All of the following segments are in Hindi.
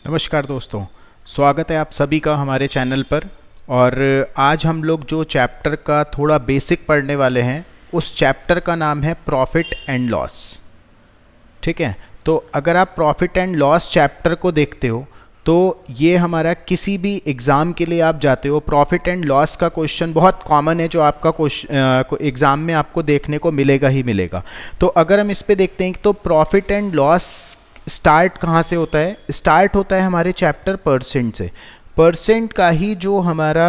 नमस्कार दोस्तों, स्वागत है आप सभी का हमारे चैनल पर। और आज हम लोग जो चैप्टर का थोड़ा बेसिक पढ़ने वाले हैं उस चैप्टर का नाम है प्रॉफिट एंड लॉस। ठीक है, तो अगर आप प्रॉफिट एंड लॉस चैप्टर को देखते हो तो ये हमारा किसी भी एग्ज़ाम के लिए आप जाते हो, प्रॉफिट एंड लॉस का क्वेश्चन बहुत कॉमन है जो आपका एग्ज़ाम में आपको देखने को मिलेगा ही मिलेगा। तो अगर हम इस पे देखते हैं तो प्रॉफिट एंड लॉस स्टार्ट कहाँ से होता है? स्टार्ट होता है हमारे चैप्टर परसेंट से। परसेंट का ही जो हमारा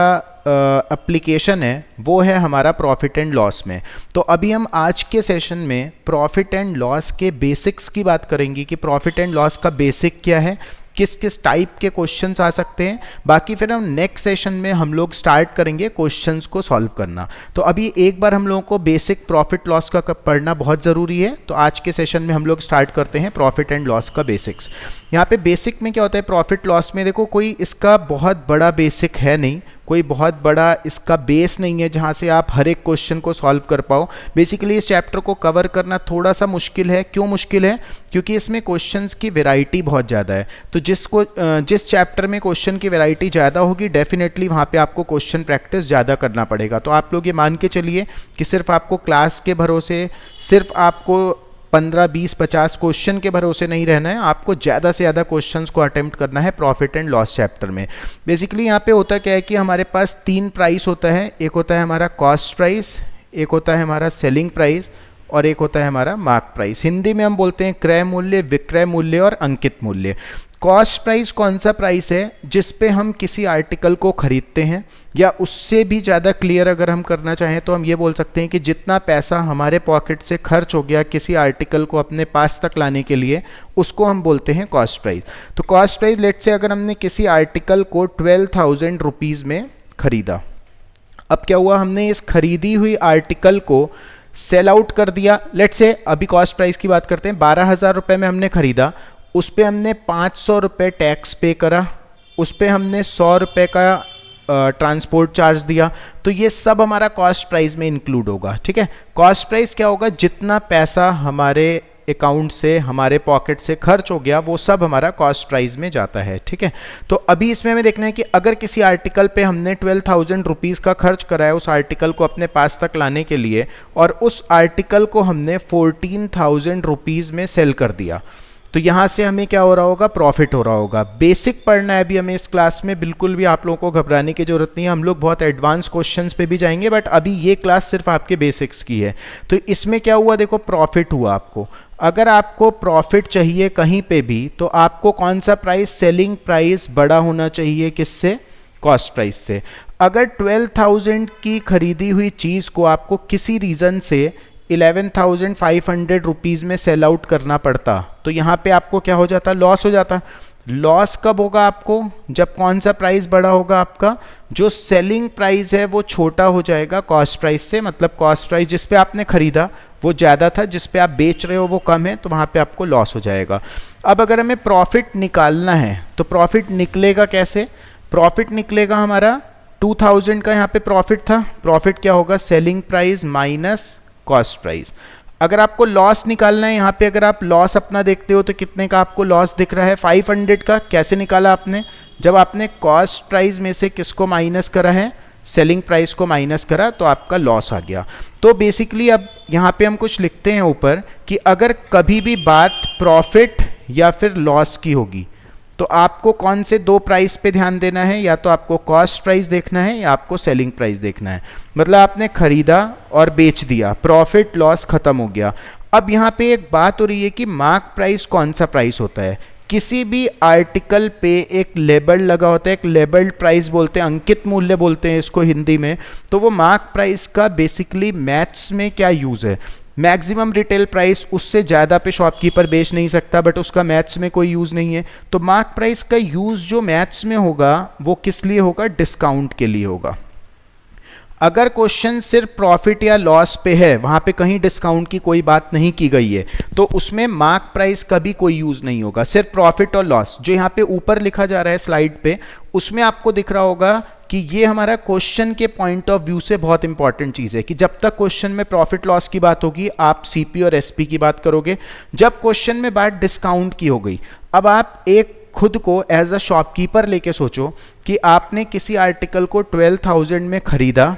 एप्लीकेशन है वो है हमारा प्रॉफिट एंड लॉस में। तो अभी हम आज के सेशन में प्रॉफिट एंड लॉस के बेसिक्स की बात करेंगे कि प्रॉफिट एंड लॉस का बेसिक क्या है, किस किस टाइप के क्वेश्चंस आ सकते हैं। बाकी फिर हम नेक्स्ट सेशन में हम लोग स्टार्ट करेंगे क्वेश्चंस को सॉल्व करना। तो अभी एक बार हम लोगों को बेसिक प्रॉफिट लॉस का पढ़ना बहुत ज़रूरी है। तो आज के सेशन में हम लोग स्टार्ट करते हैं प्रॉफिट एंड लॉस का बेसिक्स। यहाँ पे बेसिक में क्या होता है प्रॉफिट लॉस में, देखो कोई इसका बहुत बड़ा बेसिक है नहीं, कोई बहुत बड़ा इसका बेस नहीं है जहाँ से आप हर एक क्वेश्चन को सॉल्व कर पाओ। बेसिकली इस चैप्टर को कवर करना थोड़ा सा मुश्किल है। क्यों मुश्किल है? क्योंकि इसमें क्वेश्चंस की वैरायटी बहुत ज़्यादा है। तो जिस चैप्टर में क्वेश्चन की वैरायटी ज़्यादा होगी डेफिनेटली वहाँ पे आपको क्वेश्चन प्रैक्टिस ज़्यादा करना पड़ेगा। तो आप लोग ये मान के चलिए कि सिर्फ आपको क्लास के भरोसे, सिर्फ आपको 15, 20, 50 क्वेश्चन के भरोसे नहीं रहना है, आपको ज़्यादा से ज़्यादा क्वेश्चंस को अटेम्प्ट करना है प्रॉफिट एंड लॉस चैप्टर में। बेसिकली यहाँ पे होता क्या है कि हमारे पास 3 प्राइस होता है। एक होता है हमारा कॉस्ट प्राइस, एक होता है हमारा सेलिंग प्राइस और एक होता है हमारा मार्क प्राइस। हिंदी में हम बोलते हैं क्रय मूल्य, विक्रय मूल्य और अंकित मूल्य। कॉस्ट प्राइस कौन सा प्राइस है जिस पे हम किसी आर्टिकल को खरीदते हैं, या उससे भी ज़्यादा क्लियर अगर हम करना चाहें तो हम ये बोल सकते हैं कि जितना पैसा हमारे पॉकेट से खर्च हो गया किसी आर्टिकल को अपने पास तक लाने के लिए, उसको हम बोलते हैं कॉस्ट प्राइस। तो कॉस्ट प्राइस लेट से अगर हमने किसी आर्टिकल को 12,000 रुपीज़ में खरीदा, अब क्या हुआ, हमने इस खरीदी हुई आर्टिकल को सेल आउट कर दिया। लेट से अभी कॉस्ट प्राइस की बात करते हैं, 12,000 रुपये में हमने खरीदा, उस पर हमने 500 रुपये टैक्स पे करा, उस पर हमने 100 रुपये का ट्रांसपोर्ट चार्ज दिया। तो ये सब हमारा कॉस्ट प्राइस में इंक्लूड होगा। ठीक है, कॉस्ट प्राइस क्या होगा, जितना पैसा हमारे अकाउंट से, हमारे पॉकेट से खर्च हो गया वो सब हमारा कॉस्ट प्राइस में जाता है। ठीक है, तो अभी इसमें हमें देखना है कि अगर किसी आर्टिकल पे हमने 12,000 रुपीज़ का खर्च करा है उस आर्टिकल को अपने पास तक लाने के लिए, और उस आर्टिकल को हमने 14,000 रुपीज़ में सेल कर दिया, तो यहाँ से हमें क्या हो रहा होगा, प्रॉफिट हो रहा होगा। बेसिक पढ़ना है अभी हमें इस क्लास में, बिल्कुल भी आप लोगों को घबराने की जरूरत नहीं है। हम लोग बहुत एडवांस क्वेश्चंस पे भी जाएंगे, बट अभी ये क्लास सिर्फ आपके बेसिक्स की है। तो इसमें क्या हुआ, देखो प्रॉफिट हुआ आपको। अगर आपको प्रॉफिट चाहिए कहीं पे भी तो आपको कौन सा प्राइस, सेलिंग प्राइस बड़ा होना चाहिए किससे, कॉस्ट प्राइस से। अगर 12,000 की खरीदी हुई चीज़ को आपको किसी रीज़न से 11,500 रुपीज़ में सेल आउट करना पड़ता तो यहाँ पे आपको क्या हो जाता, लॉस हो जाता। लॉस कब होगा आपको, जब कौन सा प्राइस बड़ा होगा, आपका जो सेलिंग प्राइस है वो छोटा हो जाएगा कॉस्ट प्राइस से। मतलब कॉस्ट प्राइस जिस पे आपने खरीदा वो ज़्यादा था, जिस पे आप बेच रहे हो वो कम है, तो वहाँ पे आपको लॉस हो जाएगा। अब अगर हमें प्रॉफिट निकालना है तो प्रॉफिट निकलेगा कैसे, प्रॉफिट निकलेगा हमारा 2,000 का यहाँ पे प्रॉफिट था, प्रॉफिट क्या होगा, selling price minus cost price. अगर आपको लॉस निकालना है, यहाँ पे अगर आप लॉस अपना देखते हो तो कितने का आपको लॉस दिख रहा है, 500 का। कैसे निकाला आपने, जब आपने कॉस्ट प्राइस में से किसको माइनस करा है, सेलिंग प्राइस को माइनस करा, तो आपका लॉस आ गया। तो बेसिकली अब यहाँ पे हम कुछ लिखते हैं ऊपर कि अगर कभी भी बात प्रॉफिट या फिर लॉस की होगी तो आपको कौन से 2 प्राइस पे ध्यान देना है, या तो आपको कॉस्ट प्राइस देखना है या आपको सेलिंग प्राइस देखना है। मतलब आपने खरीदा और बेच दिया, प्रॉफिट लॉस खत्म हो गया। अब यहाँ पे एक बात हो रही है कि मार्क प्राइस कौन सा प्राइस होता है। किसी भी आर्टिकल पे एक लेबल लगा होता है, एक लेबल्ड प्राइस बोलते हैं, अंकित मूल्य बोलते हैं इसको हिंदी में। तो वो मार्क प्राइस का बेसिकली मैथ्स में क्या यूज़ है, मैक्सिमम रिटेल प्राइस, उससे ज़्यादा पे शॉपकीपर बेच नहीं सकता, बट उसका मैथ्स में कोई यूज़ नहीं है। तो मार्क प्राइस का यूज़ जो मैथ्स में होगा वो किस लिए होगा, डिस्काउंट के लिए होगा। अगर क्वेश्चन सिर्फ प्रॉफिट या लॉस पे है, वहाँ पे कहीं डिस्काउंट की कोई बात नहीं की गई है, तो उसमें मार्क प्राइस का भी कोई यूज़ नहीं होगा, सिर्फ प्रॉफिट और लॉस। जो यहाँ पे ऊपर लिखा जा रहा है स्लाइड पे, उसमें आपको दिख रहा होगा कि ये हमारा क्वेश्चन के पॉइंट ऑफ व्यू से बहुत इंपॉर्टेंट चीज़ है कि जब तक क्वेश्चन में प्रॉफिट लॉस की बात होगी आप सीपी और एसपी की बात करोगे। जब क्वेश्चन में बात डिस्काउंट की हो गई, अब आप एक खुद को एज अ शॉपकीपर लेके सोचो कि आपने किसी आर्टिकल को 12,000 में खरीदा,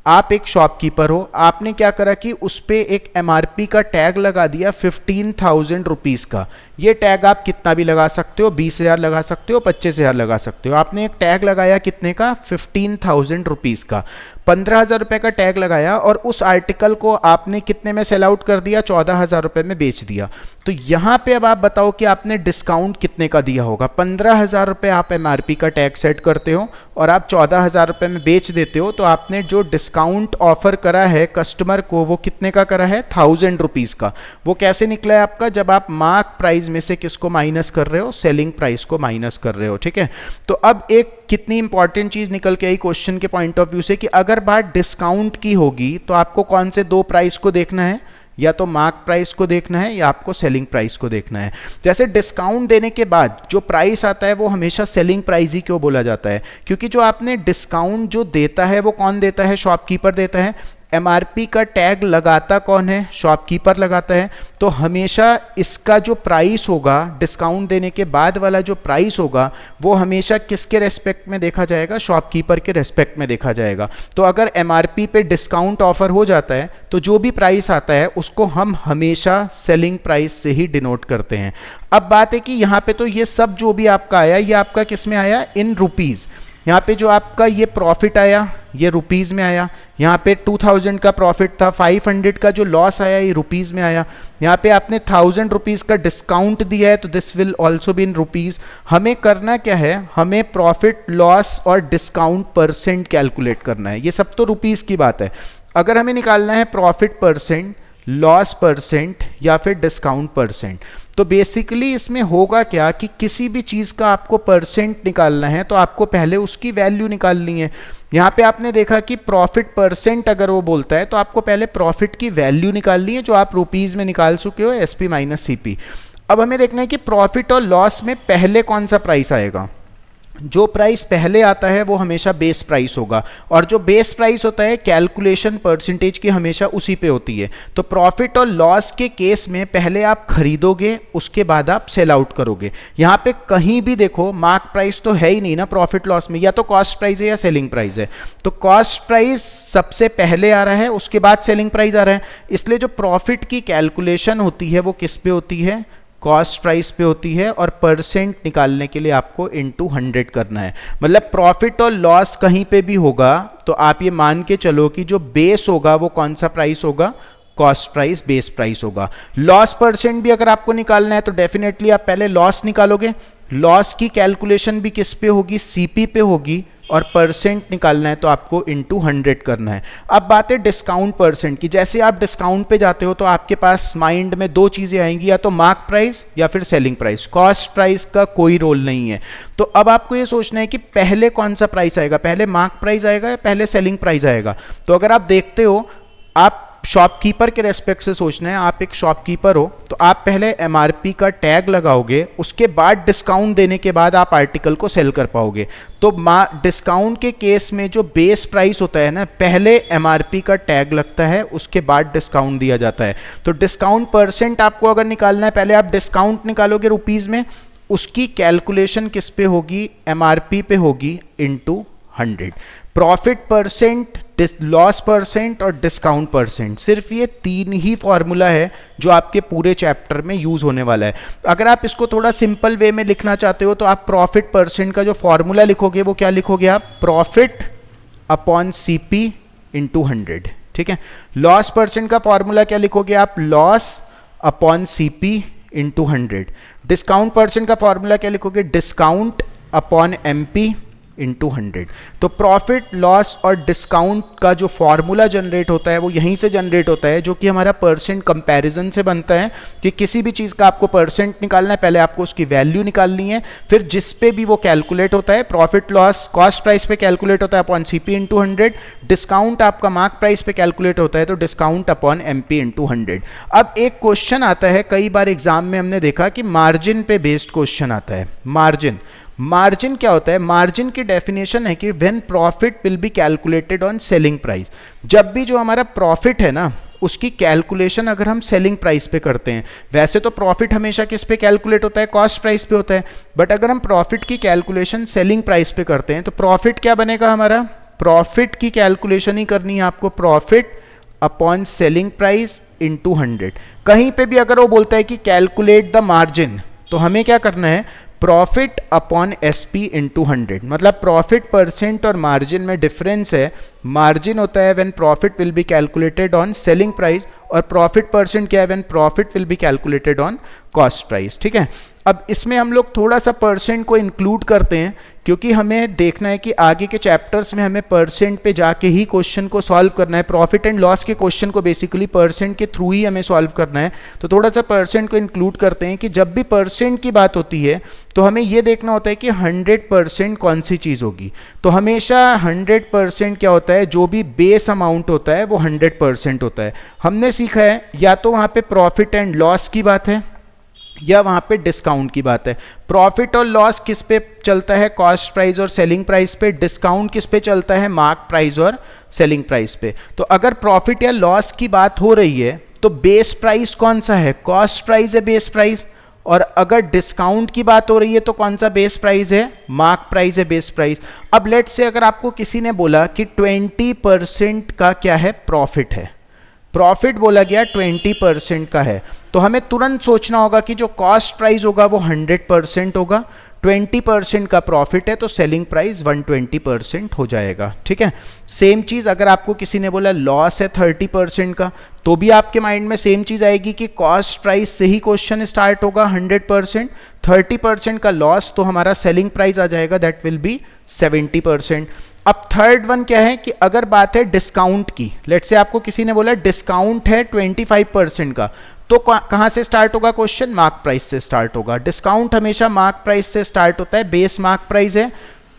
आप एक शॉपकीपर हो, आपने क्या करा कि उस पर एक एमआरपी का टैग लगा दिया 15,000 रुपीज़ का। ये टैग आप कितना भी लगा सकते हो, 20,000 लगा सकते हो, 25,000 लगा सकते हो। आपने एक टैग लगाया कितने का, 15,000 रुपीज़ का। 15,000 रुपये का टैग लगाया और उस आर्टिकल को आपने कितने में सेल आउट कर दिया, 14,000 रुपये में बेच दिया। तो यहाँ पे अब आप बताओ कि आपने डिस्काउंट कितने का दिया होगा। 15,000 रुपये आप एमआरपी का टैग सेट करते हो और आप 14,000 रुपये में बेच देते हो, तो आपने जो डिस्काउंट ऑफर करा है कस्टमर को वो कितने का करा है, 1,000 रुपीज़ का। वो कैसे निकला है आपका, जब आप मार्क प्राइस में से किसको माइनस कर रहे हो, सेलिंग प्राइस को माइनस कर रहे हो। ठीक है, तो अब एक कितनी इंपॉर्टेंट चीज निकल के आई क्वेश्चन के पॉइंट ऑफ व्यू से कि अगर बात डिस्काउंट की होगी तो आपको कौन से दो प्राइस को देखना है, या तो मार्क प्राइस को देखना है या आपको सेलिंग प्राइस को देखना है। जैसे डिस्काउंट देने के बाद जो प्राइस आता है वो हमेशा सेलिंग प्राइस ही क्यों बोला जाता है, क्योंकि जो आपने डिस्काउंट जो देता है वो कौन देता है, शॉपकीपर देता है। एमआरपी का टैग लगाता कौन है, शॉपकीपर लगाता है। तो हमेशा इसका जो प्राइस होगा, डिस्काउंट देने के बाद वाला जो प्राइस होगा वो हमेशा किसके रेस्पेक्ट में देखा जाएगा, शॉपकीपर के रेस्पेक्ट में देखा जाएगा। तो अगर एमआरपी पे डिस्काउंट ऑफर हो जाता है तो जो भी प्राइस आता है उसको हम हमेशा सेलिंग प्राइस से ही डिनोट करते हैं। अब बात है कि यहाँ पे तो ये सब जो भी आपका आया ये आपका किस में आया, इन रुपीज़। यहाँ पे जो आपका ये प्रॉफिट आया ये रुपीज़ में आया। यहाँ पे 2,000 का प्रॉफिट था, 500 का जो लॉस आया ये रुपीज़ में आया। यहाँ पे आपने 1,000 रुपीज़ का डिस्काउंट दिया है तो this will also be in rupees. हमें करना क्या है, हमें प्रॉफिट लॉस और डिस्काउंट परसेंट कैलकुलेट करना है। ये सब तो रुपीज़ की बात है। अगर हमें निकालना है प्रॉफिट परसेंट, लॉस परसेंट या फिर डिस्काउंट परसेंट, तो बेसिकली इसमें होगा क्या कि किसी भी चीज़ का आपको परसेंट निकालना है तो आपको पहले उसकी वैल्यू निकालनी है। यहाँ पे आपने देखा कि प्रॉफिट परसेंट अगर वो बोलता है तो आपको पहले प्रॉफिट की वैल्यू निकालनी है जो आप रुपीज़ में निकाल चुके हो, एसपी माइनस सीपी। अब हमें देखना है कि प्रॉफिट और लॉस में पहले कौन सा प्राइस आएगा। जो प्राइस पहले आता है वो हमेशा बेस प्राइस होगा, और जो बेस प्राइस होता है कैलकुलेशन परसेंटेज की हमेशा उसी पे होती है। तो प्रॉफिट और लॉस के केस में पहले आप खरीदोगे उसके बाद आप सेल आउट करोगे। यहाँ पे कहीं भी देखो मार्क प्राइस तो है ही नहीं ना प्रॉफिट लॉस में, या तो कॉस्ट प्राइस है या सेलिंग प्राइस है। तो कॉस्ट प्राइस सबसे पहले आ रहा है, उसके बाद सेलिंग प्राइस आ रहा है। इसलिए जो प्रॉफिट की कैलकुलेशन होती है वो किस पे होती है, कॉस्ट प्राइस पे होती है, और परसेंट निकालने के लिए आपको इनटू 100 करना है। मतलब प्रॉफिट और लॉस कहीं पे भी होगा तो आप ये मान के चलो कि जो बेस होगा वो कौन सा प्राइस होगा, कॉस्ट प्राइस, बेस प्राइस होगा। लॉस परसेंट भी अगर आपको निकालना है तो डेफिनेटली आप पहले लॉस निकालोगे। लॉस की कैलकुलेशन भी किस पे होगी, सीपी पे होगी, और परसेंट निकालना है तो आपको इनटू 100 करना है। अब बात है डिस्काउंट परसेंट की। जैसे आप डिस्काउंट पे जाते हो तो आपके पास माइंड में दो चीज़ें आएंगी, या तो मार्क प्राइस या फिर सेलिंग प्राइस। कॉस्ट प्राइस का कोई रोल नहीं है। तो अब आपको ये सोचना है कि पहले कौन सा प्राइस आएगा, पहले मार्क प्राइस आएगा या पहले सेलिंग प्राइस आएगा। तो अगर आप देखते हो, आप शॉपकीपर के रेस्पेक्ट से सोचना है, आप एक शॉपकीपर हो तो आप पहले एमआरपी का टैग लगाओगे, उसके बाद डिस्काउंट देने के बाद आप आर्टिकल को सेल कर पाओगे। तो डिस्काउंट के केस में जो बेस प्राइस होता है ना, पहले एमआरपी का टैग लगता है, उसके बाद डिस्काउंट दिया जाता है। तो डिस्काउंट परसेंट आपको अगर निकालना है, पहले आप डिस्काउंट निकालोगे रुपीज़ में, उसकी कैलकुलेशन किस पे होगी, एमआरपी पे होगी, into 100। Profit percent, loss percent और डिस्काउंट परसेंट, सिर्फ ये तीन ही फॉर्मूला है जो आपके पूरे चैप्टर में यूज होने वाला है। अगर आप इसको थोड़ा सिंपल वे में लिखना चाहते हो तो आप प्रॉफिट परसेंट का जो फॉर्मूला लिखोगे वो क्या लिखोगे आप, प्रॉफिट अपॉन सीपी इंटू 100। ठीक है। लॉस परसेंट का फॉर्मूला क्या लिखोगे आप, loss upon CP into 100। Discount percent का फॉर्मूला क्या लिखोगे, डिस्काउंट अपॉन एमपी इंटू 100। तो प्रॉफिट, लॉस और डिस्काउंट का जो फॉर्मूला जनरेट होता है वो यहीं से जनरेट होता है, जो कि हमारा परसेंट कंपैरिजन से बनता है। कि किसी भी चीज़ का आपको परसेंट निकालना है, पहले आपको उसकी वैल्यू निकालनी है, फिर जिस पे भी वो कैलकुलेट होता है, प्रॉफिट लॉस कॉस्ट प्राइस पे कैलकुलेट होता है अपॉन सीपी इंटू 100, डिस्काउंट आपका मार्क प्राइस पे कैलकुलेट होता है तो डिस्काउंट अपॉन एमपी इंटू 100। अब एक क्वेश्चन आता है, कई बार एग्जाम में हमने देखा कि मार्जिन पे बेस्ड क्वेश्चन आता है। मार्जिन क्या होता है, मार्जिन की डेफिनेशन है कि when profit will be calculated on selling price. जब भी जो हमारा प्रॉफिट है ना उसकी कैलकुलेशन अगर हम सेलिंग प्राइस पे करते हैं, वैसे तो प्रॉफिट हमेशा किस पे कैलकुलेट होता है, कॉस्ट प्राइस पे होता है, बट अगर हम प्रॉफिट की कैलकुलेशन सेलिंग प्राइस पे करते हैं तो प्रॉफिट क्या बनेगा हमारा, प्रॉफिट की कैलकुलेशन ही करनी है आपको, profit upon selling price into 100। कहीं पे भी अगर वो बोलता है कि कैलकुलेट द मार्जिन, तो हमें क्या करना है, प्रॉफिट अपॉन एसपी इंटू 100, मतलब प्रॉफिट परसेंट और मार्जिन में डिफरेंस है। मार्जिन होता है when profit will be calculated on selling price, और प्रॉफिट परसेंट क्या है, when profit will be calculated on cost price. ठीक है, अब इसमें हम लोग थोड़ा सा परसेंट को इंक्लूड करते हैं, क्योंकि हमें देखना है कि आगे के चैप्टर्स में हमें परसेंट पे जाके ही क्वेश्चन को सॉल्व करना है। प्रॉफिट एंड लॉस के क्वेश्चन को बेसिकली परसेंट के थ्रू ही हमें सॉल्व करना है, तो थोड़ा सा परसेंट को इंक्लूड करते हैं कि जब भी परसेंट की बात होती है तो हमें ये देखना होता है कि 100% कौन सी चीज़ होगी। तो हमेशा 100% क्या होता है, जो भी बेस अमाउंट होता है वो 100% होता है। हमने सीखा है या तो वहाँ पे प्रॉफिट एंड लॉस की बात है या वहाँ पे डिस्काउंट की बात है। प्रॉफिट और लॉस किस पे चलता है, कॉस्ट प्राइस और सेलिंग प्राइस पे। डिस्काउंट किस पे चलता है, मार्क प्राइस और सेलिंग प्राइस पे। तो अगर प्रॉफिट या लॉस की बात हो रही है तो बेस प्राइस कौन सा है, कॉस्ट प्राइस है बेस प्राइस, और अगर डिस्काउंट की बात हो रही है तो कौन सा बेस प्राइस है, मार्क प्राइस है बेस प्राइस। अब लेट्स से अगर आपको किसी ने बोला कि 20% का क्या है, प्रॉफिट है, प्रॉफिट बोला गया 20% का है, तो हमें तुरंत सोचना होगा कि जो कॉस्ट प्राइस होगा वो 100% होगा, 20% का प्रॉफिट है तो सेलिंग प्राइस 120% हो जाएगा। ठीक है, सेम चीज़ अगर आपको किसी ने बोला लॉस है 30% का, तो भी आपके माइंड में सेम चीज़ आएगी कि कॉस्ट प्राइस से ही क्वेश्चन स्टार्ट होगा 100%, 30% का लॉस तो हमारा सेलिंग प्राइस आ जाएगा, दैट विल बी 70%। अब थर्ड वन क्या है कि अगर बात है डिस्काउंट की, लेट्स से आपको किसी ने बोला डिस्काउंट है 25% का, तो कहाँ से स्टार्ट होगा क्वेश्चन, मार्क प्राइस से स्टार्ट होगा। डिस्काउंट हमेशा मार्क प्राइस से स्टार्ट होता है, बेस मार्क प्राइस है,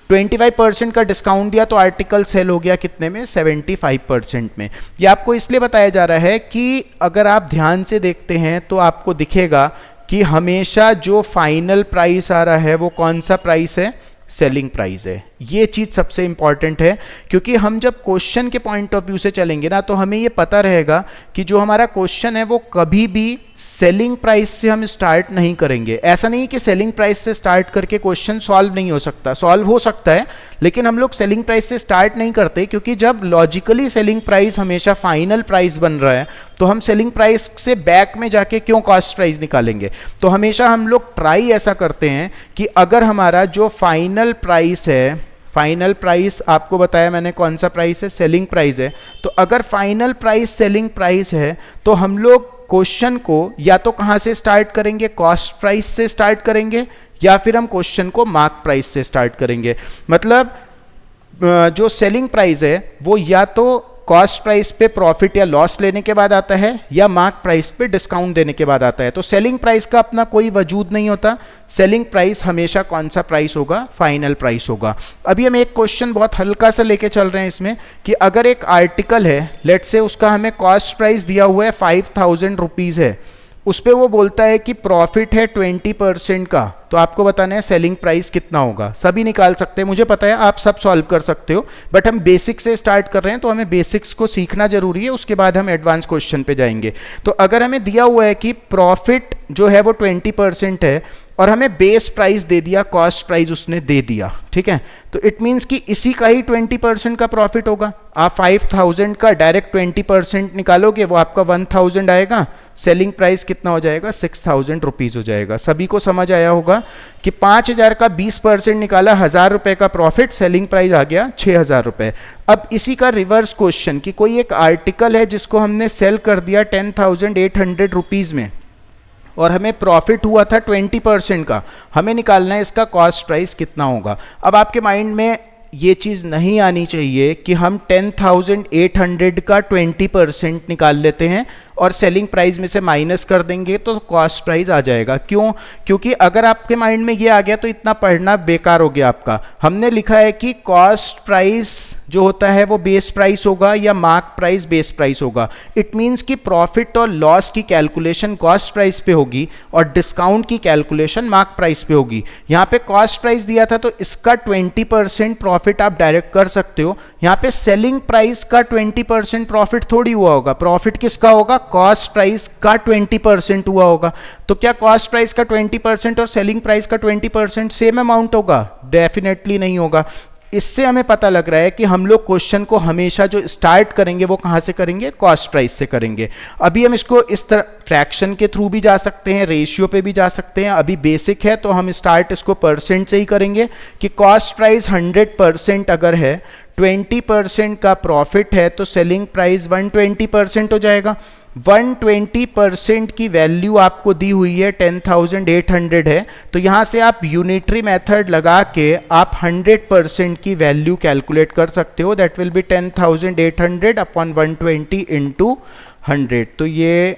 25% का डिस्काउंट दिया तो आर्टिकल सेल हो गया कितने में, 75% में। ये आपको इसलिए बताया जा रहा है कि अगर आप ध्यान से देखते हैं तो आपको दिखेगा कि हमेशा जो फाइनल प्राइस आ रहा है वो कौन सा प्राइस है, सेलिंग प्राइस है। ये चीज़ सबसे इंपॉर्टेंट है, क्योंकि हम जब क्वेश्चन के पॉइंट ऑफ व्यू से चलेंगे ना तो हमें ये पता रहेगा कि जो हमारा क्वेश्चन है वो कभी भी सेलिंग प्राइस से हम स्टार्ट नहीं करेंगे। ऐसा नहीं कि सेलिंग प्राइस से स्टार्ट करके क्वेश्चन सॉल्व नहीं हो सकता, सॉल्व हो सकता है, लेकिन हम लोग सेलिंग प्राइस से स्टार्ट नहीं करते, क्योंकि जब लॉजिकली सेलिंग प्राइस हमेशा फाइनल प्राइस बन रहा है तो हम सेलिंग प्राइस से बैक में जाके क्यों कॉस्ट प्राइस निकालेंगे। तो हमेशा हम लोग ट्राई ऐसा करते हैं कि अगर हमारा जो फाइनल प्राइस है, फाइनल प्राइस आपको बताया मैंने कौन सा प्राइस है, सेलिंग प्राइस है, तो अगर फाइनल प्राइस सेलिंग प्राइस है तो हम लोग क्वेश्चन को या तो कहाँ से स्टार्ट करेंगे, कॉस्ट प्राइस से स्टार्ट करेंगे, या फिर हम क्वेश्चन को मार्क प्राइस से स्टार्ट करेंगे। मतलब जो सेलिंग प्राइस है वो या तो कॉस्ट प्राइस पे प्रॉफिट या लॉस लेने के बाद आता है या मार्क प्राइस पे डिस्काउंट देने के बाद आता है। तो सेलिंग प्राइस का अपना कोई वजूद नहीं होता, सेलिंग प्राइस हमेशा कौन सा प्राइस होगा, फाइनल प्राइस होगा। अभी हम एक क्वेश्चन बहुत हल्का सा लेके चल रहे हैं इसमें कि अगर एक आर्टिकल है, लेट्स से उसका हमें कॉस्ट प्राइस दिया हुआ है 5000 रुपीज़ है, उस पर वो बोलता है कि प्रॉफिट है 20% का, तो आपको बताना है सेलिंग प्राइस कितना होगा। सभी निकाल सकते हैं, मुझे पता है आप सब सॉल्व कर सकते हो, बट हम बेसिक से स्टार्ट कर रहे हैं तो हमें बेसिक्स को सीखना जरूरी है, उसके बाद हम एडवांस क्वेश्चन पे जाएंगे। तो अगर हमें दिया हुआ है कि प्रॉफिट जो है वो 20% है और हमें बेस प्राइस दे दिया, कॉस्ट प्राइस उसने दे दिया, ठीक है, तो इट मीन्स कि इसी का ही 20% का प्रॉफिट होगा। आप 5000 का डायरेक्ट 20% निकालोगे, वो आपका 1000 आएगा, सेलिंग प्राइस कितना हो जाएगा, 6000 रुपीज़ हो जाएगा। सभी को समझ आया होगा कि 5000 का 20% निकाला, 1000 रुपये का प्रॉफिट, सेलिंग प्राइस आ गया 6000 रुपये। अब इसी का रिवर्स क्वेश्चन कि कोई एक आर्टिकल है जिसको हमने सेल कर दिया 10,800 रुपीज़ में और हमें प्रॉफिट हुआ था 20% का, हमें निकालना है इसका कॉस्ट प्राइस कितना होगा। अब आपके माइंड में ये चीज़ नहीं आनी चाहिए कि हम 10,800 का 20% निकाल लेते हैं और सेलिंग प्राइस में से माइनस कर देंगे तो कॉस्ट प्राइस आ जाएगा। क्यों? क्योंकि अगर आपके माइंड में ये आ गया तो इतना पढ़ना बेकार हो गया आपका। हमने लिखा है कि कॉस्ट प्राइस जो होता है वो बेस प्राइस होगा या मार्क प्राइस बेस प्राइस होगा। इट मींस कि प्रॉफिट और लॉस की कैलकुलेशन कॉस्ट प्राइस पे होगी और डिस्काउंट की कैलकुलेशन मार्क प्राइस पे होगी। यहाँ पे कॉस्ट प्राइस दिया था तो इसका 20% प्रॉफिट आप डायरेक्ट कर सकते हो। यहाँ पे सेलिंग प्राइस का 20% प्रॉफिट थोड़ी हुआ होगा, प्रॉफिट किसका होगा, कॉस्ट प्राइस का 20% हुआ होगा। तो क्या कॉस्ट प्राइस का 20% और सेलिंग प्राइस का 20% सेम अमाउंट होगा? डेफिनेटली नहीं होगा। इससे हमें पता लग रहा है कि हम लोग क्वेश्चन को हमेशा जो स्टार्ट करेंगे वो कहाँ से करेंगे, कॉस्ट प्राइस से करेंगे। अभी हम इसको इस तरह फ्रैक्शन के थ्रू भी जा सकते हैं, रेशियो पे भी जा सकते हैं। अभी बेसिक है तो हम स्टार्ट इसको परसेंट से ही करेंगे कि कॉस्ट प्राइस 100% अगर है, 20% का प्रॉफिट है तो सेलिंग प्राइस 120% हो जाएगा। 120% की वैल्यू आपको दी हुई है 10,800 है, तो यहाँ से आप यूनिटरी मेथड लगा के आप 100% की वैल्यू कैलकुलेट कर सकते हो। That will be 10,800 upon 120 into 100। तो ये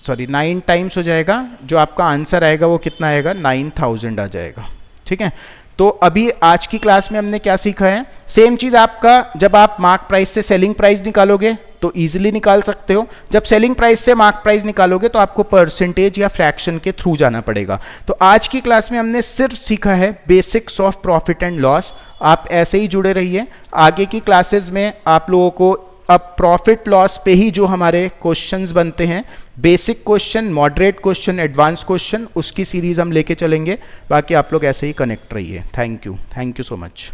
9 टाइम्स हो जाएगा। जो आपका आंसर आएगा वो कितना आएगा, 9,000 आ जाएगा। ठीक है, तो अभी आज की क्लास में हमने क्या सीखा है, सेम चीज आपका जब आप मार्क प्राइस से सेलिंग प्राइस निकालोगे तो इजीली निकाल सकते हो। जब सेलिंग प्राइस से मार्क प्राइस निकालोगे तो आपको परसेंटेज या फ्रैक्शन के थ्रू जाना पड़ेगा। तो आज की क्लास में हमने सिर्फ सीखा है basics of profit and loss. आप ऐसे ही जुड़े रहिए, आगे की क्लासेस में आप लोगों को अब प्रॉफिट लॉस पे ही जो हमारे क्वेश्चंस बनते हैं, basic question, moderate question, advance question, उसकी सीरीज हम लेके चलेंगे। बाकी आप लोग ऐसे ही कनेक्ट रहिए। Thank you so much.